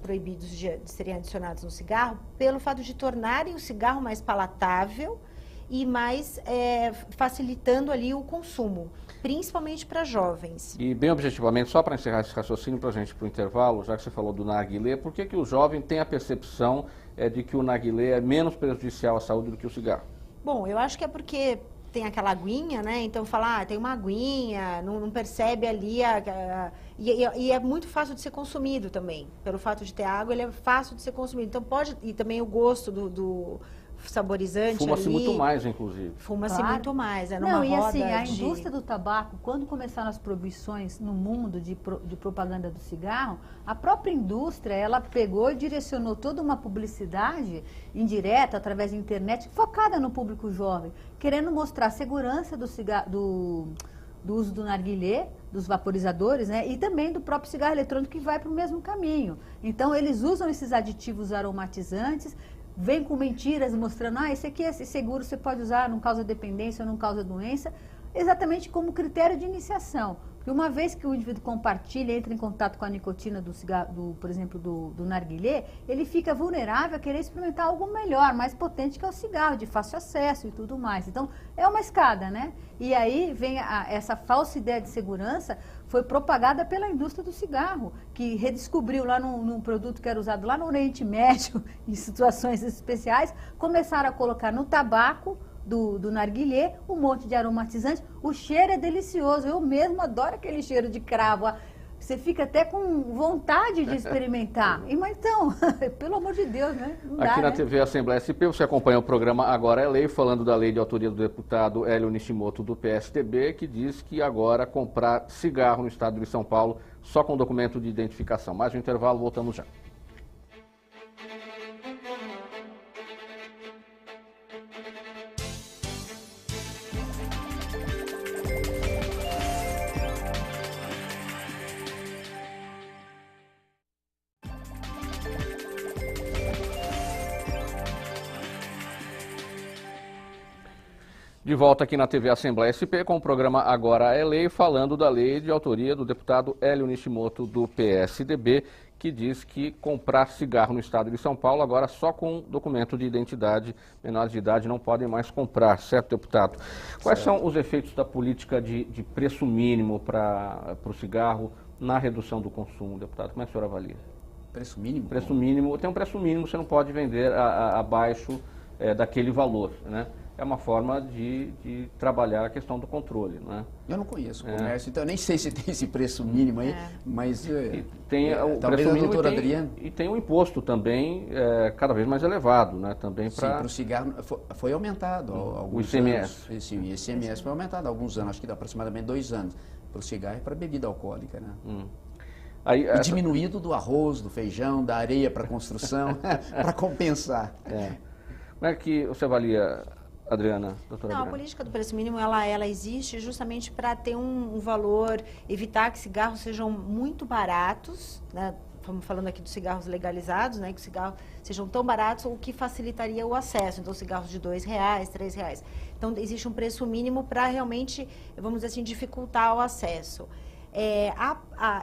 proibidos de serem adicionados no cigarro pelo fato de tornarem o cigarro mais palatável e mais facilitando ali o consumo, principalmente para jovens. E bem objetivamente, só para encerrar esse raciocínio para a gente ir para o intervalo, já que você falou do narguilé, por que o jovem tem a percepção de que o narguilé é menos prejudicial à saúde do que o cigarro? Bom, eu acho que é porque tem aquela aguinha, né? Então fala, tem uma aguinha, não percebe ali e é muito fácil de ser consumido também. Pelo fato de ter água, ele é fácil de ser consumido. Então pode, e também o gosto do saborizante. Fuma-se muito mais, inclusive. Fuma-se Claro. muito mais, Não, e assim, a indústria do tabaco, quando começaram as proibições no mundo de propaganda do cigarro, a própria indústria, ela pegou e direcionou toda uma publicidade indireta, através da internet, focada no público jovem, querendo mostrar a segurança do uso do narguilé, dos vaporizadores, né? E também do próprio cigarro eletrônico, que vai para o mesmo caminho. Então, eles usam esses aditivos aromatizantes, vem com mentiras mostrando, esse aqui é seguro, você pode usar, não causa dependência, não causa doença, exatamente como critério de iniciação. Porque uma vez que o indivíduo compartilha, entra em contato com a nicotina do cigarro, por exemplo, do narguilé, ele fica vulnerável a querer experimentar algo melhor, mais potente, que é o cigarro, de fácil acesso e tudo mais. Então, é uma escada, né? E aí vem essa falsa ideia de segurança, foi propagada pela indústria do cigarro, que redescobriu lá num produto que era usado lá no Oriente Médio, em situações especiais, começaram a colocar no tabaco do narguilé um monte de aromatizante. O cheiro é delicioso, eu mesmo adoro aquele cheiro de cravo. Você fica até com vontade de experimentar. Mas então, pelo amor de Deus, né? Não Aqui dá, na né? TV Assembleia SP, você acompanha o programa Agora é Lei, falando da lei de autoria do deputado Hélio Nishimoto, do PSDB, que diz que agora comprar cigarro no estado de São Paulo só com documento de identificação. Mais um intervalo, voltamos já. De volta aqui na TV Assembleia SP com o programa Agora é Lei, falando da lei de autoria do deputado Hélio Nishimoto, do PSDB, que diz que comprar cigarro no estado de São Paulo agora só com documento de identidade, menores de idade não podem mais comprar, certo, deputado? Quais são os efeitos da política de preço mínimo para o cigarro na redução do consumo, deputado? Como é que o senhor avalia? Preço mínimo? Preço mínimo, tem um preço mínimo, você não pode vender abaixo daquele valor, né? É uma forma de trabalhar a questão do controle, né? Eu não conheço o comércio, então eu nem sei se tem esse preço mínimo aí, mas tem o talvez preço a doutora Adriana. E tem o imposto também cada vez mais elevado, né? Também para o cigarro foi aumentado. O ICMS. Anos. Sim, o ICMS foi aumentado há alguns anos, acho que aproximadamente 2 anos, para o cigarro e para a bebida alcoólica, né? Aí, e diminuído do arroz, do feijão, da areia para construção, para compensar. Como é que você avalia, Adriana, doutora Adriana? A política do preço mínimo, ela existe justamente para ter um valor, evitar que cigarros sejam muito baratos, né? Estamos falando aqui dos cigarros legalizados, né? Que os cigarros sejam tão baratos, o que facilitaria o acesso. Então, cigarros de R$2, R$3. Então, existe um preço mínimo para realmente, vamos dizer assim, dificultar o acesso.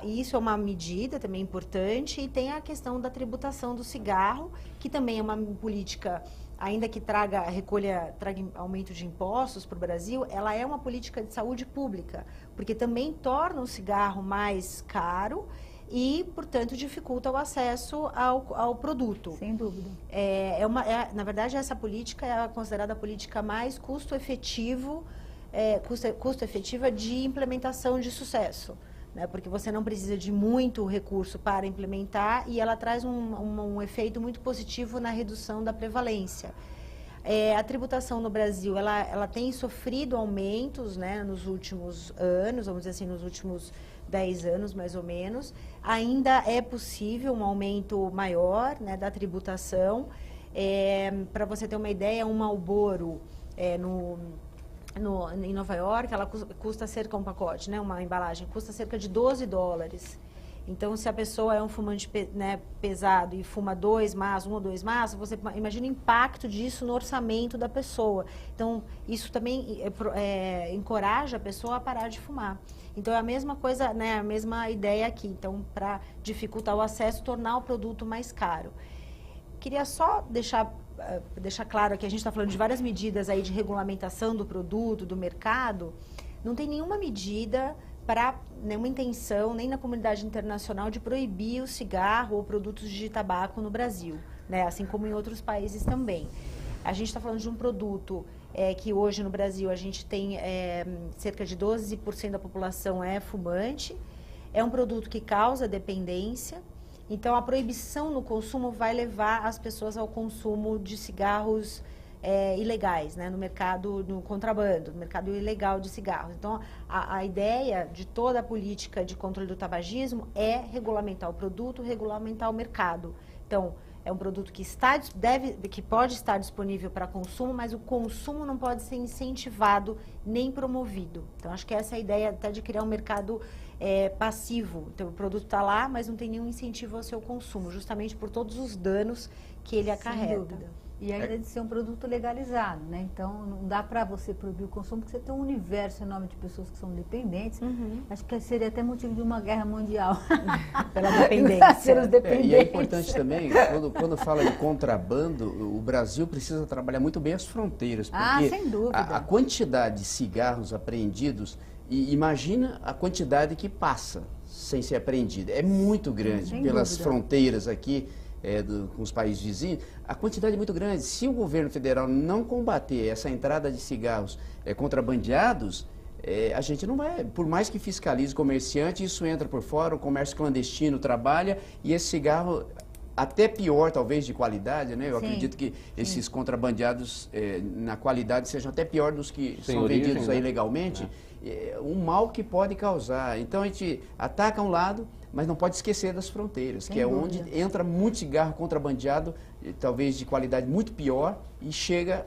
Isso é uma medida também importante, e tem a questão da tributação do cigarro, que também é uma política, ainda que traga aumento de impostos para o Brasil, ela é uma política de saúde pública, porque também torna o cigarro mais caro e, portanto, dificulta o acesso ao produto. Sem dúvida. Na verdade, essa política é considerada a política mais custo-efetiva de implementação de sucesso, né? Porque você não precisa de muito recurso para implementar, e ela traz um efeito muito positivo na redução da prevalência. A tributação no Brasil, ela tem sofrido aumentos, né, nos últimos anos, vamos dizer assim, nos últimos 10 anos, mais ou menos. Ainda é possível um aumento maior, né, da tributação. Para você ter uma ideia, um Marlboro em Nova York, ela custa cerca, um pacote, né, uma embalagem, custa cerca de $12. Então, se a pessoa é um fumante pesado e fuma 2 maços, 1 ou 2 maços, você imagina o impacto disso no orçamento da pessoa. Então, isso também encoraja a pessoa a parar de fumar. Então, é a mesma coisa, né, a mesma ideia aqui. Então, para dificultar o acesso, tornar o produto mais caro. Queria só deixar claro que a gente está falando de várias medidas aí de regulamentação do produto, do mercado. Não tem nenhuma medida nenhuma intenção, nem na comunidade internacional, de proibir o cigarro ou produtos de tabaco no Brasil, né? Assim como em outros países também. A gente está falando de um produto que hoje no Brasil a gente tem cerca de 12% da população é fumante, é um produto que causa dependência, então a proibição no consumo vai levar as pessoas ao consumo de cigarros ilegais, né, no contrabando, no mercado ilegal de cigarros. Então, a ideia de toda a política de controle do tabagismo é regulamentar o produto, regulamentar o mercado. Então, é um produto que pode estar disponível para consumo, mas o consumo não pode ser incentivado nem promovido. Então, acho que essa é a ideia até de criar um mercado passivo. Então, o produto está lá, mas não tem nenhum incentivo ao seu consumo, justamente por todos os danos que ele acarreta. Sem dúvida. E ainda de ser um produto legalizado, né? Então, não dá para você proibir o consumo, porque você tem um universo enorme de pessoas que são dependentes. Acho que seria até motivo de uma guerra mundial. Pela dependência. E é importante também, quando fala de contrabando, o Brasil precisa trabalhar muito bem as fronteiras. Porque sem dúvida. A quantidade de cigarros apreendidos, e imagina a quantidade que passa sem ser apreendida. É muito grande pelas fronteiras aqui. Com os países vizinhos, a quantidade é muito grande. Se o governo federal não combater essa entrada de cigarros contrabandeados, a gente não vai, por mais que fiscalize o comerciante, isso entra por fora, o comércio clandestino trabalha e esse cigarro, até pior talvez de qualidade, né? Eu acredito que esses contrabandeados na qualidade sejam até pior dos que são vendidos aí legalmente. Um mal que pode causar. Então a gente ataca um lado, mas não pode esquecer das fronteiras, que é onde entra muito cigarro contrabandeado, talvez de qualidade muito pior, e chega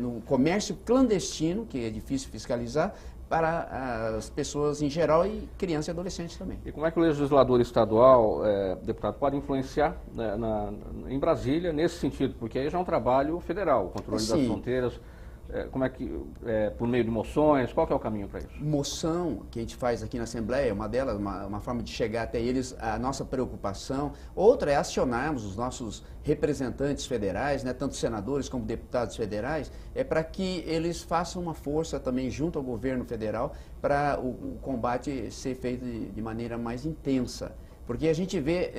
no comércio clandestino, que é difícil fiscalizar, para as pessoas em geral e crianças e adolescentes também. E como é que o legislador estadual, deputado, pode influenciar em Brasília nesse sentido? Porque aí já é um trabalho federal, o controle das fronteiras. Como é que, por meio de moções, qual que é o caminho para isso? Moção, que a gente faz aqui na Assembleia, uma delas, uma forma de chegar até eles, a nossa preocupação. Outra é acionarmos os nossos representantes federais, né, tanto senadores como deputados federais, para que eles façam uma força também junto ao governo federal para o combate ser feito de maneira mais intensa. Porque a gente vê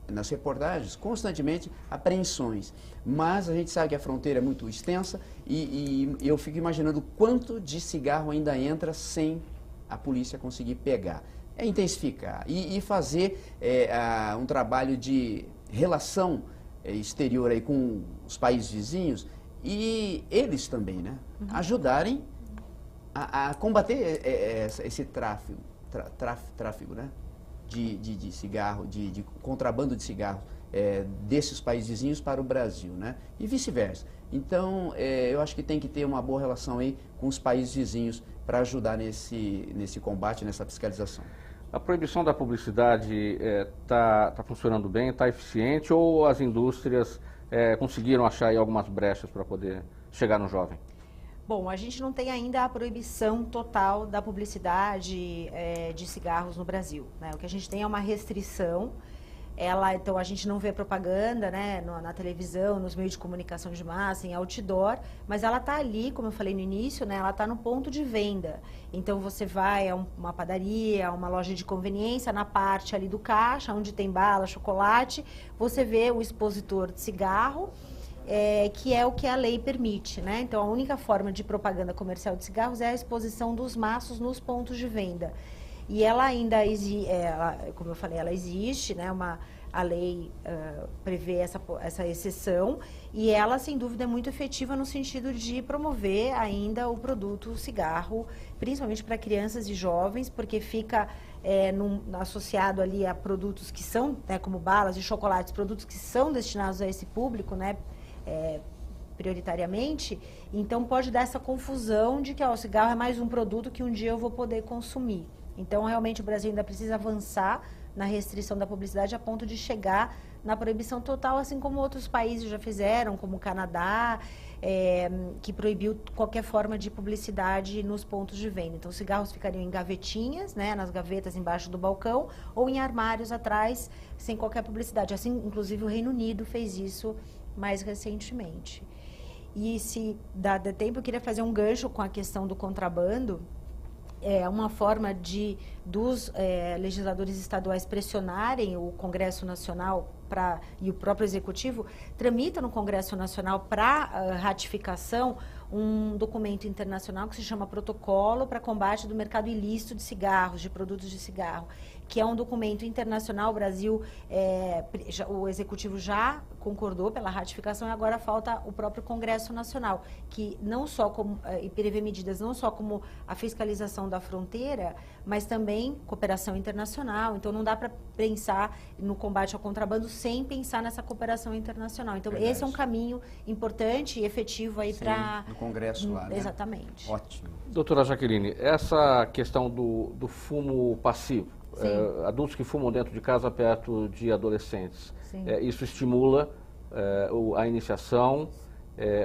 nas reportagens, constantemente, apreensões. Mas a gente sabe que a fronteira é muito extensa e eu fico imaginando quanto de cigarro ainda entra sem a polícia conseguir pegar. É intensificar e fazer um trabalho de relação exterior aí com os países vizinhos e eles também, né? Ajudarem a combater esse tráfico, né? De cigarro, de contrabando de cigarro desses países vizinhos para o Brasil, né? E vice-versa. Então, eu acho que tem que ter uma boa relação aí com os países vizinhos para ajudar nesse combate, nessa fiscalização. A proibição da publicidade está funcionando bem, está eficiente, ou as indústrias conseguiram achar aí algumas brechas para poder chegar no jovem? Bom, a gente não tem ainda a proibição total da publicidade de cigarros no Brasil, né? O que a gente tem é uma restrição. Então, a gente não vê propaganda, né, na televisão, nos meios de comunicação de massa, em outdoor, mas ela está ali, como eu falei no início, né, ela está no ponto de venda. Então, você vai a uma padaria, uma loja de conveniência, na parte ali do caixa, onde tem bala, chocolate, você vê o expositor de cigarro, que é o que a lei permite, né? Então, a única forma de propaganda comercial de cigarros é a exposição dos maços nos pontos de venda. E ela ainda existe, como eu falei, ela existe, né? A lei prevê essa exceção e ela, sem dúvida, é muito efetiva no sentido de promover ainda o produto cigarro, principalmente para crianças e jovens, porque fica associado ali a produtos que são, né, como balas e chocolates, produtos que são destinados a esse público, né? prioritariamente, então pode dar essa confusão de que o cigarro é mais um produto que um dia eu vou poder consumir. Então, realmente, o Brasil ainda precisa avançar na restrição da publicidade a ponto de chegar na proibição total, assim como outros países já fizeram, como o Canadá, que proibiu qualquer forma de publicidade nos pontos de venda. Então, os cigarros ficariam em gavetinhas, né, nas gavetas embaixo do balcão, ou em armários atrás, sem qualquer publicidade. Assim, inclusive, o Reino Unido fez isso mais recentemente. E se dá tempo, eu queria fazer um gancho com a questão do contrabando. É uma forma dos legisladores estaduais pressionarem o Congresso Nacional e o próprio Executivo tramita no Congresso Nacional para ratificação um documento internacional que se chama Protocolo para Combate do Mercado Ilícito de Cigarros, de produtos de cigarro, que é um documento internacional. O Brasil, o Executivo já concordou pela ratificação e agora falta o próprio Congresso Nacional, que não só e prevê medidas não só como a fiscalização da fronteira, mas também cooperação internacional. Então, não dá para pensar no combate ao contrabando sem pensar nessa cooperação internacional. Então, verdade, esse é um caminho importante e efetivo aí para... no Congresso lá, né? Exatamente. Ótimo. Doutora Jaqueline, essa questão do fumo passivo, adultos que fumam dentro de casa perto de adolescentes, isso estimula a iniciação,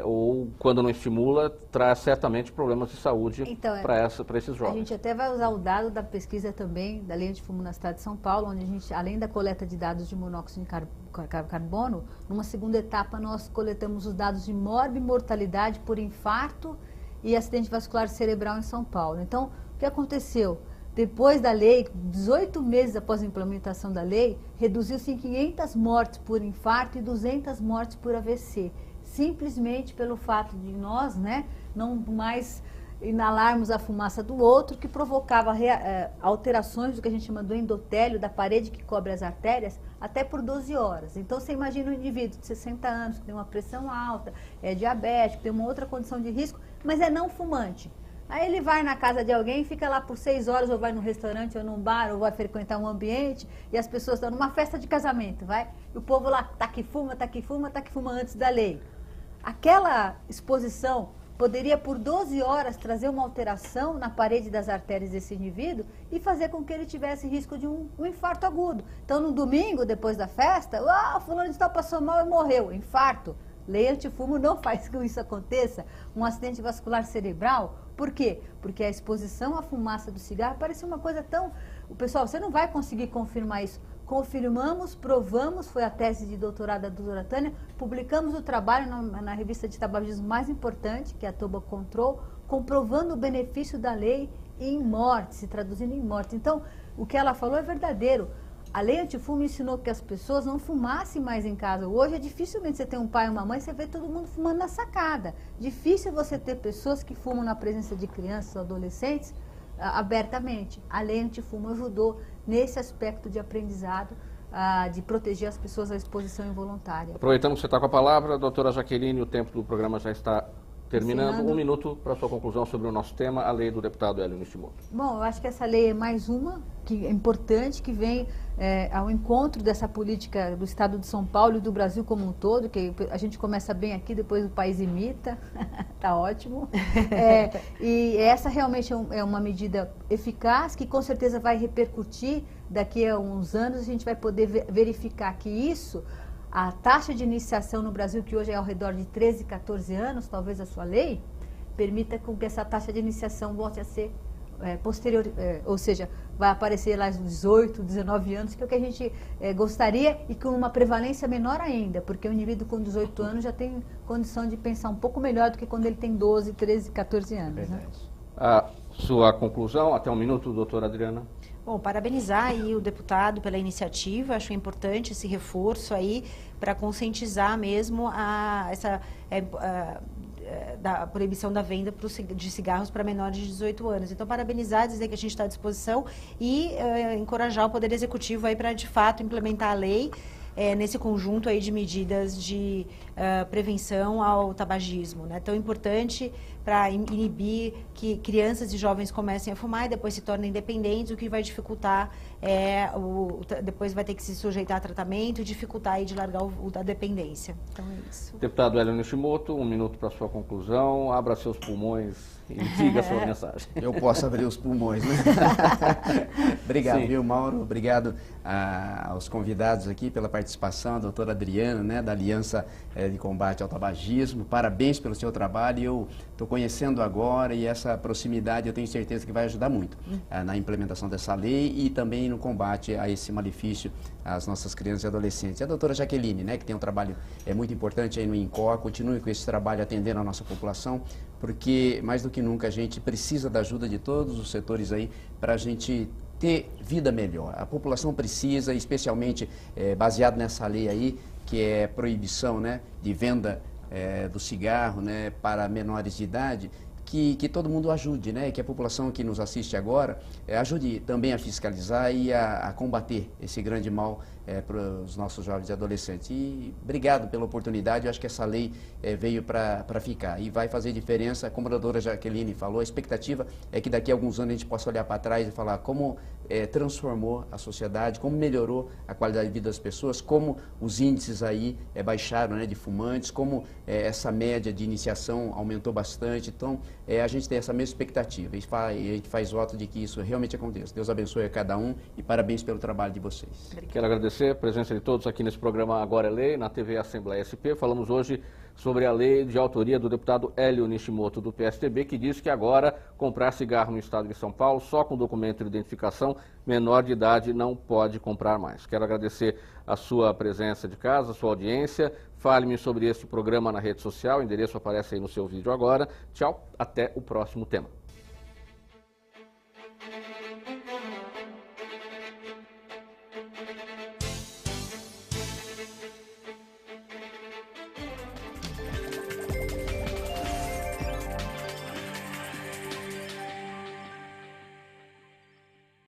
ou quando não estimula, traz certamente problemas de saúde então, para esses jovens. A gente até vai usar o dado da pesquisa também, da Lei Antifumo na cidade de São Paulo, onde a gente, além da coleta de dados de monóxido de carbono, numa segunda etapa nós coletamos os dados de morbimortalidade por infarto e acidente vascular cerebral em São Paulo. Então, o que aconteceu? Depois da lei, 18 meses após a implementação da lei, reduziu-se em 500 mortes por infarto e 200 mortes por AVC. Simplesmente pelo fato de nós, né, não mais inalarmos a fumaça do outro, que provocava alterações do que a gente chama do endotélio, da parede que cobre as artérias, até por 12 horas. Então, você imagina um indivíduo de 60 anos, que tem uma pressão alta, é diabético, tem uma outra condição de risco, mas é não fumante. Aí ele vai na casa de alguém, fica lá por 6 horas, ou vai num restaurante, ou num bar, ou vai frequentar um ambiente, e as pessoas estão numa festa de casamento, vai? E o povo lá tá que fuma antes da lei. Aquela exposição poderia, por 12 horas, trazer uma alteração na parede das artérias desse indivíduo e fazer com que ele tivesse risco de um infarto agudo. Então, no domingo, depois da festa, fulano de tal passou mal e morreu, infarto. Lei antifumo não faz que isso aconteça. Um acidente vascular cerebral, por quê? Porque a exposição à fumaça do cigarro parece uma coisa tão... Pessoal, você não vai conseguir confirmar isso. Confirmamos, provamos, foi a tese de doutorado da doutora Tânia, publicamos o trabalho na revista de tabagismo mais importante, que é a Tobacco Control, comprovando o benefício da lei em morte, se traduzindo em morte. Então, o que ela falou é verdadeiro. A lei antifumo ensinou que as pessoas não fumassem mais em casa. Hoje, dificilmente você tem um pai e uma mãe, você vê todo mundo fumando na sacada. Difícil você ter pessoas que fumam na presença de crianças ou adolescentes abertamente. A lei antifumo ajudou nesse aspecto de aprendizado, de proteger as pessoas à exposição involuntária. Aproveitando que você está com a palavra, doutora Jaqueline, o tempo do programa já está terminando. Um minuto para a sua conclusão sobre o nosso tema, a lei do deputado Hélio Nishimoto. Bom, eu acho que essa lei é mais uma que é importante, que vem ao encontro dessa política do Estado de São Paulo e do Brasil como um todo, que a gente começa bem aqui, depois o país imita, tá ótimo. E essa realmente é uma medida eficaz, que com certeza vai repercutir daqui a uns anos, a gente vai poder verificar que isso... A taxa de iniciação no Brasil, que hoje é ao redor de 13, 14 anos, talvez a sua lei, permita com que essa taxa de iniciação volte a ser posterior, ou seja, vai aparecer lá aos 18, 19 anos, que é o que a gente gostaria, e com uma prevalência menor ainda, porque o indivíduo com 18 anos já tem condição de pensar um pouco melhor do que quando ele tem 12, 13, 14 anos. Né? A sua conclusão, até um minuto, doutora Adriana. Bom, parabenizar aí o deputado pela iniciativa, acho importante esse reforço aí para conscientizar mesmo da proibição da venda de cigarros para menores de 18 anos. Então, parabenizar, dizer que a gente está à disposição e encorajar o Poder Executivo aí para, de fato, implementar a lei nesse conjunto aí de medidas de prevenção ao tabagismo, né? Tão importante para inibir que crianças e jovens comecem a fumar e depois se tornem dependentes, o que vai dificultar depois vai ter que se sujeitar a tratamento e dificultar aí de largar o da dependência. Então é isso. Deputado Hélio Nishimoto, 1 minuto para sua conclusão. Abra seus pulmões e diga a sua mensagem. Eu posso abrir os pulmões, né? Obrigado, Sim. viu, Mauro? Obrigado aos convidados aqui pela participação, a doutora Adriana, né, da Aliança de Combate ao Tabagismo. Parabéns pelo seu trabalho. Eu estou conhecendo agora e essa proximidade eu tenho certeza que vai ajudar muito na implementação dessa lei e também no combate a esse malefício às nossas crianças e adolescentes. E a doutora Jaqueline, né, que tem um trabalho muito importante aí no INCOR, continue com esse trabalho atendendo a nossa população, porque mais do que nunca a gente precisa da ajuda de todos os setores aí para a gente ter vida melhor. A população precisa, especialmente baseado nessa lei aí, que é proibição, né, de venda do cigarro, né, para menores de idade, que todo mundo ajude, né, que a população que nos assiste agora ajude também a fiscalizar e a combater esse grande mal para os nossos jovens e adolescentes. E obrigado pela oportunidade, eu acho que essa lei veio para ficar e vai fazer diferença. Como a doutora Jaqueline falou, a expectativa é que daqui a alguns anos a gente possa olhar para trás e falar como transformou a sociedade, como melhorou a qualidade de vida das pessoas, como os índices aí baixaram, né, de fumantes, como essa média de iniciação aumentou bastante. Então, a gente tem essa mesma expectativa e a gente faz voto de que isso realmente aconteça. Deus abençoe a cada um e parabéns pelo trabalho de vocês. Quero agradecer a presença de todos aqui nesse programa Agora é Lei, na TV Assembleia SP. Falamos hoje sobre a lei de autoria do deputado Hélio Nishimoto, do PSTB, que diz que agora comprar cigarro no estado de São Paulo, só com documento de identificação, menor de idade não pode comprar mais. Quero agradecer a sua presença de casa, a sua audiência. Fale-me sobre este programa na rede social, o endereço aparece aí no seu vídeo agora. Tchau, até o próximo tema.